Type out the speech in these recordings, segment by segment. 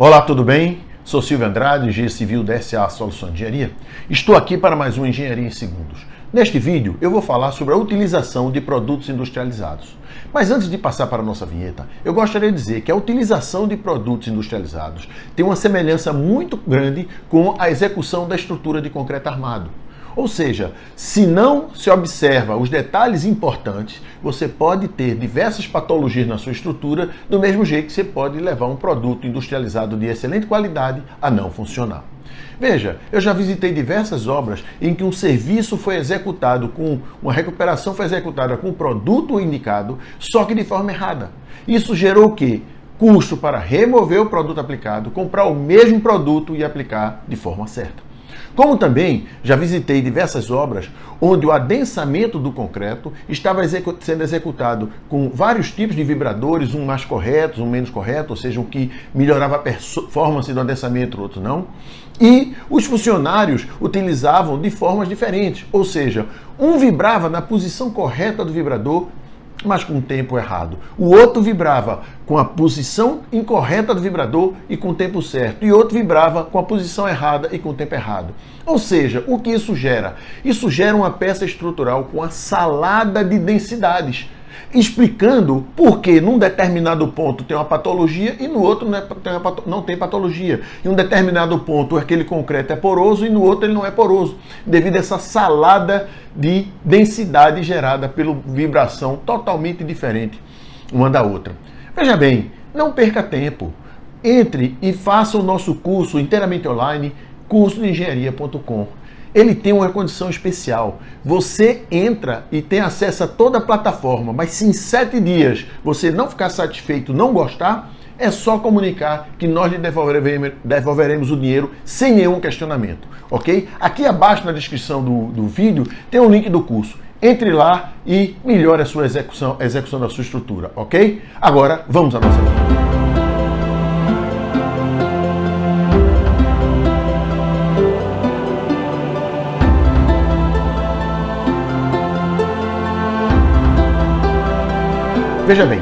Olá, tudo bem? Sou Silvio Andrade, engenheiro civil da SA Soluções de Engenharia. Estou aqui para mais um Engenharia em Segundos. Neste vídeo, eu vou falar sobre a utilização de produtos industrializados. Mas antes de passar para a nossa vinheta, eu gostaria de dizer que a utilização de produtos industrializados tem uma semelhança muito grande com a execução da estrutura de concreto armado. Ou seja, se não se observa os detalhes importantes, você pode ter diversas patologias na sua estrutura, do mesmo jeito que você pode levar um produto industrializado de excelente qualidade a não funcionar. Veja, eu já visitei diversas obras em que um serviço foi executado com uma recuperação foi executada com o produto indicado, só que de forma errada. Isso gerou o quê? Custo para remover o produto aplicado, comprar o mesmo produto e aplicar de forma certa. Como também já visitei diversas obras onde o adensamento do concreto estava sendo executado com vários tipos de vibradores, um mais correto, um menos correto, ou seja, um que melhorava a performance do adensamento, outro não. E os funcionários utilizavam de formas diferentes, ou seja, um vibrava na posição correta do vibrador, mas com o tempo errado. O outro vibrava com a posição incorreta do vibrador e com o tempo certo. E outro vibrava com a posição errada e com o tempo errado. Ou seja, o que isso gera? Isso gera uma peça estrutural com uma salada de densidades, explicando por que num determinado ponto tem uma patologia e no outro não tem patologia. Em um determinado ponto aquele concreto é poroso e no outro ele não é poroso, devido a essa salada de densidade gerada pela vibração totalmente diferente uma da outra. Veja bem, não perca tempo. Entre e faça o nosso curso inteiramente online, cursodengenharia.com. Ele tem uma condição especial. Você entra e tem acesso a toda a plataforma, mas se em 7 dias você não ficar satisfeito, não gostar, é só comunicar que nós lhe devolveremos o dinheiro sem nenhum questionamento, ok? Aqui abaixo na descrição do vídeo tem um link do curso. Entre lá e melhore a sua execução da sua estrutura, ok? Agora, vamos à nossa vida. Veja bem,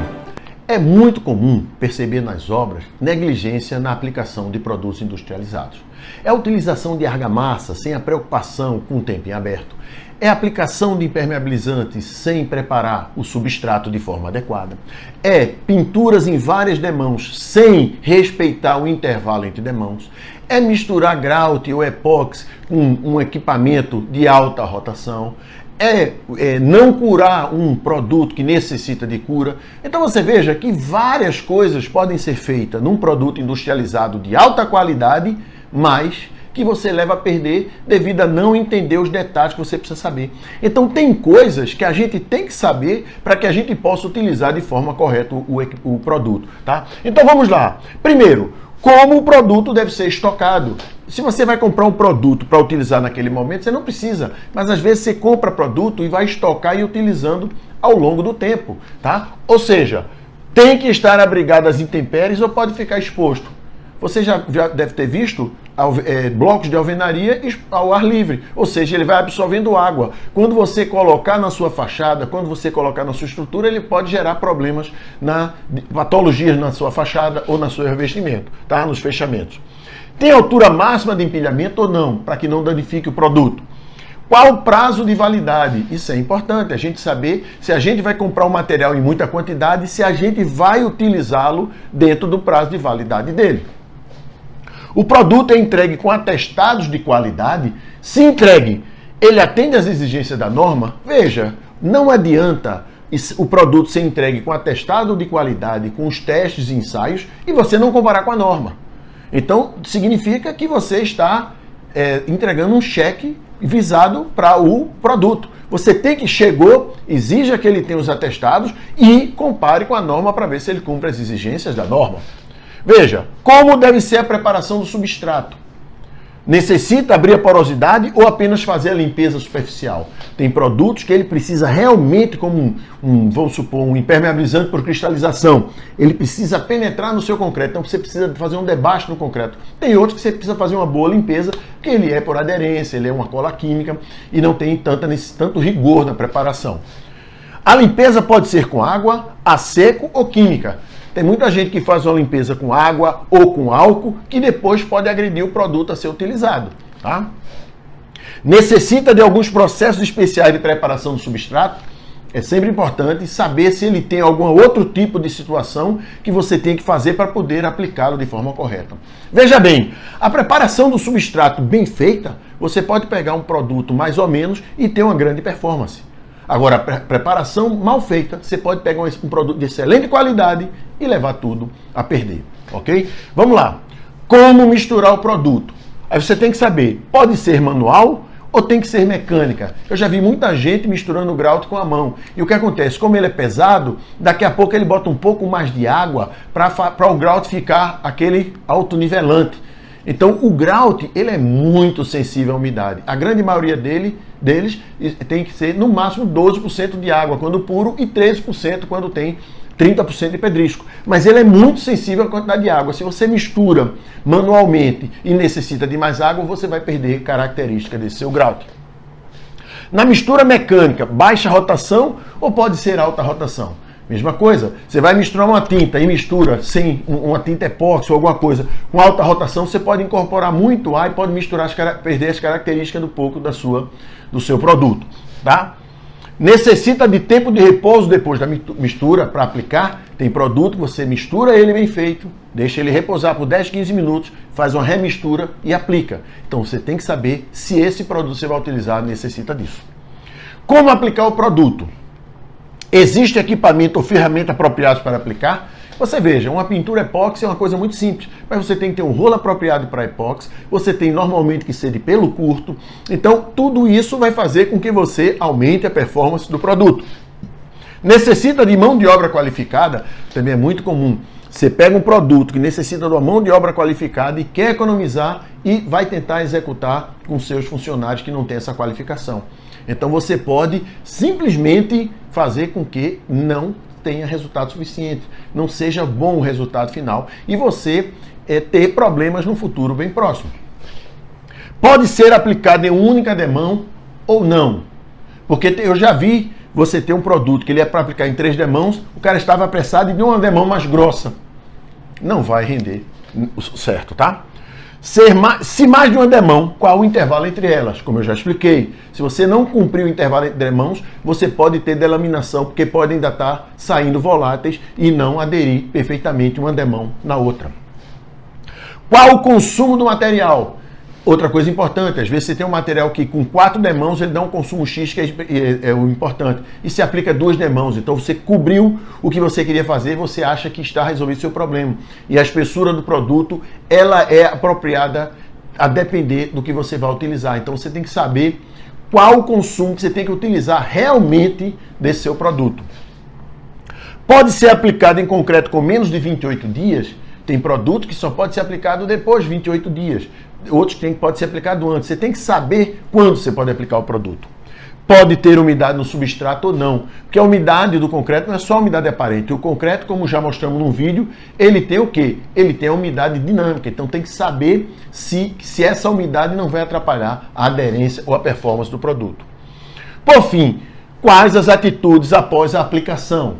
é muito comum perceber nas obras negligência na aplicação de produtos industrializados. É a utilização de argamassa sem a preocupação com o tempo em aberto. É a aplicação de impermeabilizantes sem preparar o substrato de forma adequada. É pinturas em várias demãos sem respeitar o intervalo entre demãos. É misturar grout ou epóxi com um equipamento de alta rotação. É não curar um produto que necessita de cura. Então você veja que várias coisas podem ser feitas num produto industrializado de alta qualidade, mas que você leva a perder devido a não entender os detalhes que você precisa saber. Então tem coisas que a gente tem que saber para que a gente possa utilizar de forma correta o produto, tá? Então vamos lá. Primeiro, como o produto deve ser estocado. Se você vai comprar um produto para utilizar naquele momento, você não precisa. Mas às vezes você compra produto e vai estocar e ir utilizando ao longo do tempo, tá? Ou seja, tem que estar abrigado às intempéries ou pode ficar exposto. Você já deve ter visto blocos de alvenaria ao ar livre, ou seja, ele vai absorvendo água. Quando você colocar na sua fachada, quando você colocar na sua estrutura, ele pode gerar problemas patologias na sua fachada ou no seu revestimento, tá? Nos fechamentos. Tem altura máxima de empilhamento ou não, para que não danifique o produto? Qual o prazo de validade? Isso é importante, a gente saber se a gente vai comprar um material em muita quantidade, se a gente vai utilizá-lo dentro do prazo de validade dele. O produto é entregue com atestados de qualidade. Se entregue, ele atende às exigências da norma? Veja, não adianta o produto ser entregue com atestado de qualidade, com os testes e ensaios, e você não comparar com a norma. Então, significa que você está entregando um cheque visado para o produto. Você tem que exija que ele tenha os atestados e compare com a norma para ver se ele cumpre as exigências da norma. Veja, como deve ser a preparação do substrato? Necessita abrir a porosidade ou apenas fazer a limpeza superficial? Tem produtos que ele precisa realmente, como vamos supor, um impermeabilizante por cristalização. Ele precisa penetrar no seu concreto, então você precisa fazer um debaixo no concreto. Tem outros que você precisa fazer uma boa limpeza, porque ele é por aderência, ele é uma cola química e não tem tanto rigor na preparação. A limpeza pode ser com água, a seco ou química. Tem muita gente que faz uma limpeza com água ou com álcool que depois pode agredir o produto a ser utilizado, tá? Necessita de alguns processos especiais de preparação do substrato. É sempre importante saber se ele tem algum outro tipo de situação que você tem que fazer para poder aplicá-lo de forma correta. Veja bem, a preparação do substrato bem feita, você pode pegar um produto mais ou menos e ter uma grande performance. Agora, a preparação mal feita, você pode pegar um produto de excelente qualidade e levar tudo a perder, ok? Vamos lá. Como misturar o produto? Aí você tem que saber, pode ser manual ou tem que ser mecânica? Eu já vi muita gente misturando o grout com a mão. E o que acontece? Como ele é pesado, daqui a pouco ele bota um pouco mais de água para o grout ficar aquele autonivelante. Então o grout ele é muito sensível à umidade. A grande maioria deles tem que ser no máximo 12% de água quando puro e 13% quando tem 30% de pedrisco. Mas ele é muito sensível à quantidade de água. Se você mistura manualmente e necessita de mais água, você vai perder característica desse seu grout. Na mistura mecânica, baixa rotação ou pode ser alta rotação? Mesma coisa, você vai misturar uma tinta e mistura sem uma tinta epóxi ou alguma coisa com alta rotação, você pode incorporar muito ar e pode misturar, perder as características do seu produto, tá? Necessita de tempo de repouso depois da mistura para aplicar. Tem produto que você mistura ele bem feito, deixa ele repousar por 10, 15 minutos, faz uma remistura e aplica. Então você tem que saber se esse produto que você vai utilizar necessita disso. Como aplicar o produto? Existe equipamento ou ferramenta apropriados para aplicar? Você veja, uma pintura epóxi é uma coisa muito simples, mas você tem que ter um rolo apropriado para epóxi, você tem normalmente que ser de pelo curto, então tudo isso vai fazer com que você aumente a performance do produto. Necessita de mão de obra qualificada? Também é muito comum. Você pega um produto que necessita de uma mão de obra qualificada e quer economizar e vai tentar executar com seus funcionários que não têm essa qualificação. Então você pode simplesmente fazer com que não tenha resultado suficiente, não seja bom o resultado final e você ter problemas no futuro bem próximo. Pode ser aplicado em uma única demão ou não, porque eu já vi você ter um produto que ele é para aplicar em 3 demãos, o cara estava apressado e deu uma demão mais grossa. Não vai render certo, tá? Se mais de uma demão, qual o intervalo entre elas? Como eu já expliquei, se você não cumprir o intervalo entre demãos, você pode ter delaminação, porque pode ainda estar saindo voláteis e não aderir perfeitamente uma demão na outra. Qual o consumo do material? Outra coisa importante, às vezes você tem um material que com 4 demãos ele dá um consumo X que é o importante. E se aplica 2 demãos, então você cobriu o que você queria fazer, você acha que está resolvendo o seu problema. E a espessura do produto, ela é apropriada a depender do que você vai utilizar. Então você tem que saber qual o consumo que você tem que utilizar realmente desse seu produto. Pode ser aplicado em concreto com menos de 28 dias. Tem produto que só pode ser aplicado depois de 28 dias. Outros que pode ser aplicado antes. Você tem que saber quando você pode aplicar o produto. Pode ter umidade no substrato ou não. Porque a umidade do concreto não é só a umidade aparente. O concreto, como já mostramos no vídeo, ele tem o quê? Ele tem a umidade dinâmica. Então tem que saber se essa umidade não vai atrapalhar a aderência ou a performance do produto. Por fim, quais as atitudes após a aplicação?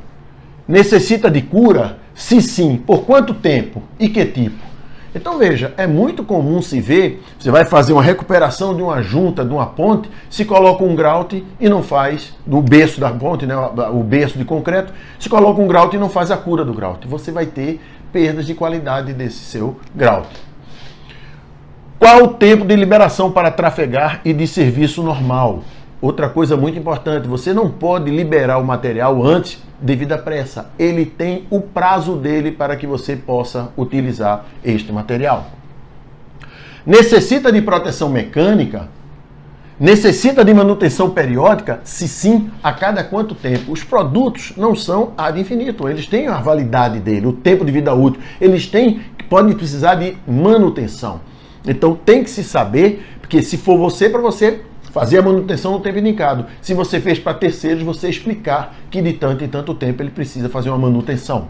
Necessita de cura? Se sim, por quanto tempo e que tipo? Então veja, é muito comum se ver, você vai fazer uma recuperação de uma junta, de uma ponte, se coloca um grout e não faz, do berço da ponte, né, o berço de concreto, se coloca um grout e não faz a cura do grout. Você vai ter perdas de qualidade desse seu grout. Qual o tempo de liberação para trafegar e de serviço normal? Outra coisa muito importante, você não pode liberar o material antes devido à pressa. Ele tem o prazo dele para que você possa utilizar este material. Necessita de proteção mecânica? Necessita de manutenção periódica? Se sim, a cada quanto tempo? Os produtos não são ad infinitum, eles têm a validade dele, o tempo de vida útil. Podem precisar de manutenção. Então tem que se saber, porque se for para você fazer a manutenção no tempo indicado. Se você fez para terceiros, você explicar que de tanto em tanto tempo ele precisa fazer uma manutenção.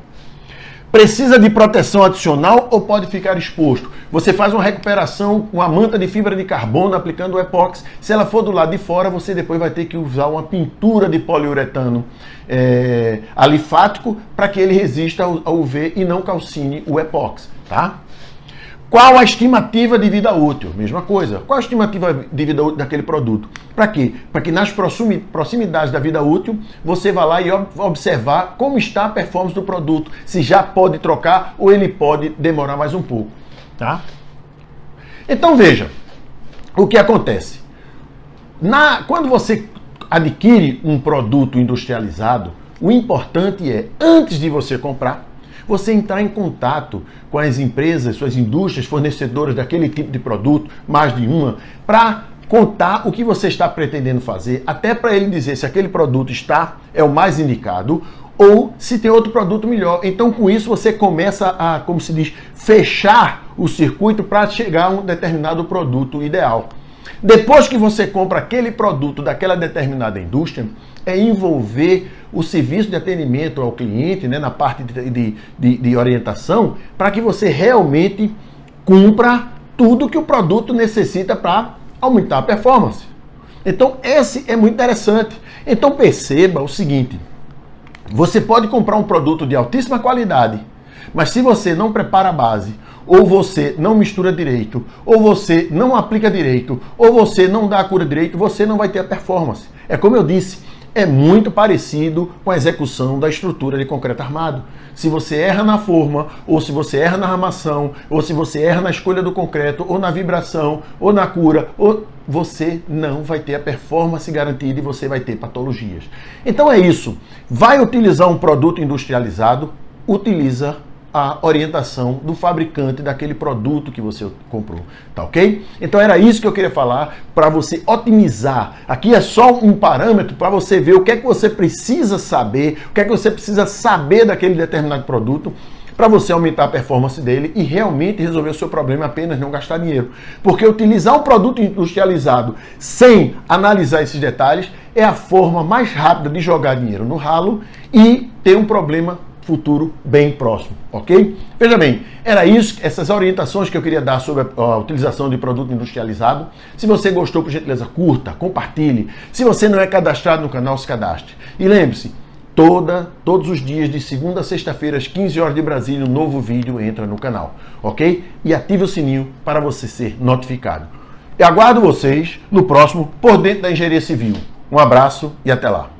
Precisa de proteção adicional ou pode ficar exposto? Você faz uma recuperação com a manta de fibra de carbono aplicando o epóxi. Se ela for do lado de fora, você depois vai ter que usar uma pintura de poliuretano alifático para que ele resista ao UV e não calcine o epóxi, tá? Qual a estimativa de vida útil? Mesma coisa. Qual a estimativa de vida útil daquele produto? Para quê? Para que nas proximidades da vida útil, você vá lá e observar como está a performance do produto, se já pode trocar ou ele pode demorar mais um pouco, tá? Então veja, o que acontece? Quando você adquire um produto industrializado, o importante é, antes de você comprar, você entrar em contato com as empresas, suas indústrias, fornecedoras daquele tipo de produto, mais de uma, para contar o que você está pretendendo fazer, até para ele dizer se aquele produto é o mais indicado ou se tem outro produto melhor. Então, com isso, você começa a, como se diz, fechar o circuito para chegar a um determinado produto ideal. Depois que você compra aquele produto daquela determinada indústria, é envolver o serviço de atendimento ao cliente, né, na parte de orientação, para que você realmente cumpra tudo que o produto necessita para aumentar a performance. Então, esse é muito interessante. Então, perceba o seguinte, você pode comprar um produto de altíssima qualidade, mas se você não prepara a base, ou você não mistura direito, ou você não aplica direito, ou você não dá a cura direito, você não vai ter a performance. É como eu disse, é muito parecido com a execução da estrutura de concreto armado. Se você erra na forma, ou se você erra na armação, ou se você erra na escolha do concreto, ou na vibração, ou na cura, você não vai ter a performance garantida e você vai ter patologias. Então é isso. Vai utilizar um produto industrializado, utiliza a orientação do fabricante daquele produto que você comprou, tá ok? Então era isso que eu queria falar para você otimizar. Aqui é só um parâmetro para você ver o que é que você precisa saber, o que é que você precisa saber daquele determinado produto para você aumentar a performance dele e realmente resolver o seu problema, apenas não gastar dinheiro. Porque utilizar um produto industrializado sem analisar esses detalhes é a forma mais rápida de jogar dinheiro no ralo e ter um problema futuro bem próximo, ok? Veja bem, era isso, essas orientações que eu queria dar sobre a utilização de produto industrializado. Se você gostou, por gentileza, curta, compartilhe. Se você não é cadastrado no canal, se cadastre. E lembre-se, todos os dias, de segunda a sexta-feira, às 15 horas de Brasília, um novo vídeo entra no canal, ok? E ative o sininho para você ser notificado. Eu aguardo vocês no próximo Por Dentro da Engenharia Civil. Um abraço e até lá.